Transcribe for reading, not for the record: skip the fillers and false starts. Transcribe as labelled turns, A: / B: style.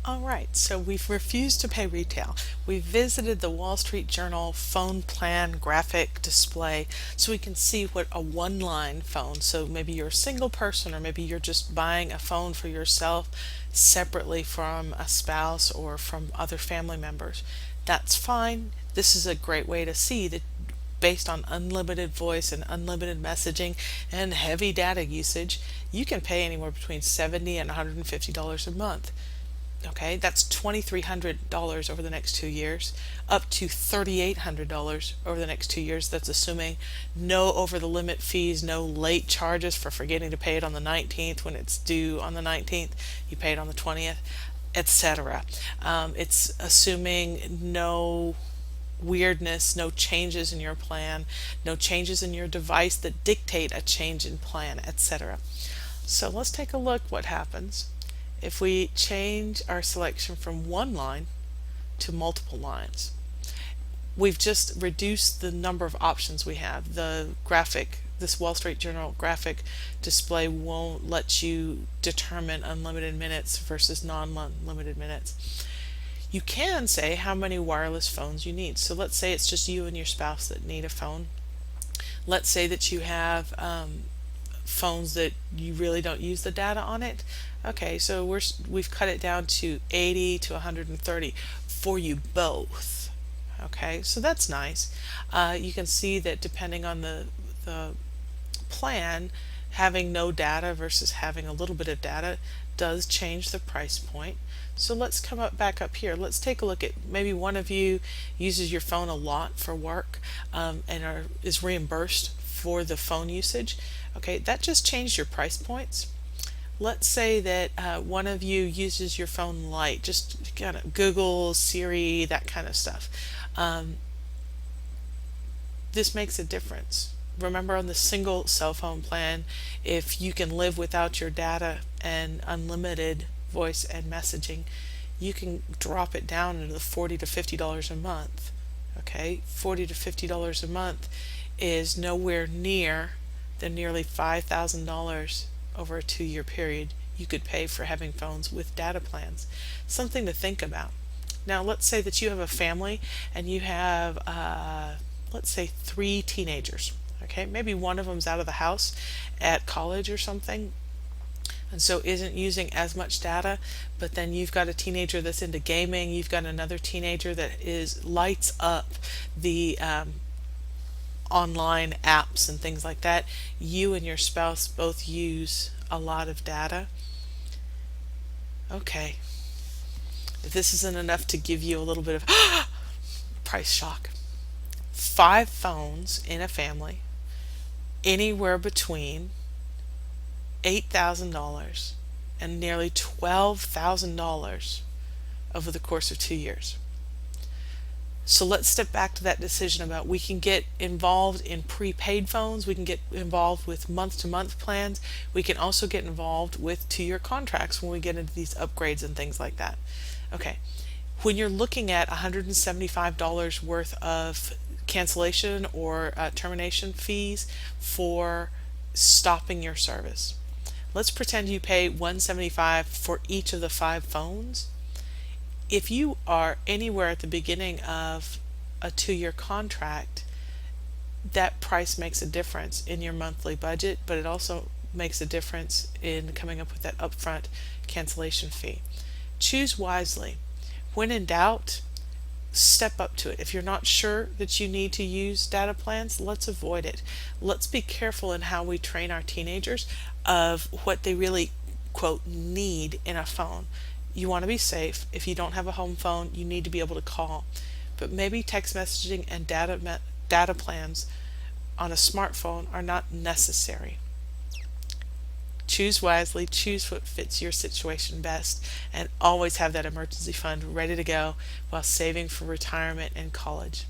A: All right, so we've refused to pay retail. We visited the Wall Street Journal phone plan graphic display so we can see what a one line phone, so maybe you're a single person or maybe you're just buying a phone for yourself separately from a spouse or from other family members. That's fine. This is a great way to see that based on unlimited voice and unlimited messaging and heavy data usage, you can pay anywhere between $70 and $150 a month. Okay, that's $2,300 over the next 2 years, up to $3,800 over the next 2 years. That's assuming no over the limit fees, no late charges for forgetting to pay it on the 19th when it's due on the 19th, you pay it on the 20th, etc. It's assuming no weirdness, no changes in your plan, no changes in your device that dictate a change in plan, etc. So let's take a look what happens if we change our selection from one line to multiple lines. We've just reduced the number of options we have. The graphic, this Wall Street Journal graphic display won't let you determine unlimited minutes versus non-limited minutes. You can say how many wireless phones you need. So let's say it's just you and your spouse that need a phone. Let's say that you have phones that you really don't use the data on it. Okay, so we've cut it down to 80 to 130 for you both. Okay, so that's nice. You can see that depending on the plan, having no data versus having a little bit of data does change the price point. So let's come back up here. Let's take a look at maybe one of you uses your phone a lot for work and is reimbursed for the phone usage. Okay, that just changed your price points. Let's say that one of you uses your phone light, just kind of Google, Siri, that kind of stuff. This makes a difference. Remember on the single cell phone plan, if you can live without your data and unlimited voice and messaging, you can drop it down into the $40 to $50 a month. Okay, $40 to $50 a month is nowhere near the nearly $5,000 over a 2 year period you could pay for having phones with data plans. Something to think about. Now let's say that you have a family and you have let's say 3 teenagers. Okay, maybe one of them's out of the house at college or something and so isn't using as much data, but then you've got a teenager that's into gaming, you've got another teenager that lights up the online apps and things like that. You and your spouse both use a lot of data. Okay, if this isn't enough to give you a little bit of price shock, 5 phones in a family, anywhere between $8,000 and nearly $12,000 over the course of 2 years. So let's step back to that decision about we can get involved in prepaid phones, we can get involved with month-to-month plans, we can also get involved with 2 year contracts when we get into these upgrades and things like that. Okay, when you're looking at $175 worth of cancellation or termination fees for stopping your service, let's pretend you pay $175 for each of the 5 phones. If you are anywhere at the beginning of a 2 year contract, that price makes a difference in your monthly budget, but it also makes a difference in coming up with that upfront cancellation fee. Choose wisely. When in doubt, step up to it. If you're not sure that you need to use data plans, let's avoid it. Let's be careful in how we train our teenagers of what they really, quote, need in a phone. You want to be safe. If you don't have a home phone, you need to be able to call. But maybe text messaging and data plans on a smartphone are not necessary. Choose wisely, choose what fits your situation best, and always have that emergency fund ready to go while saving for retirement and college.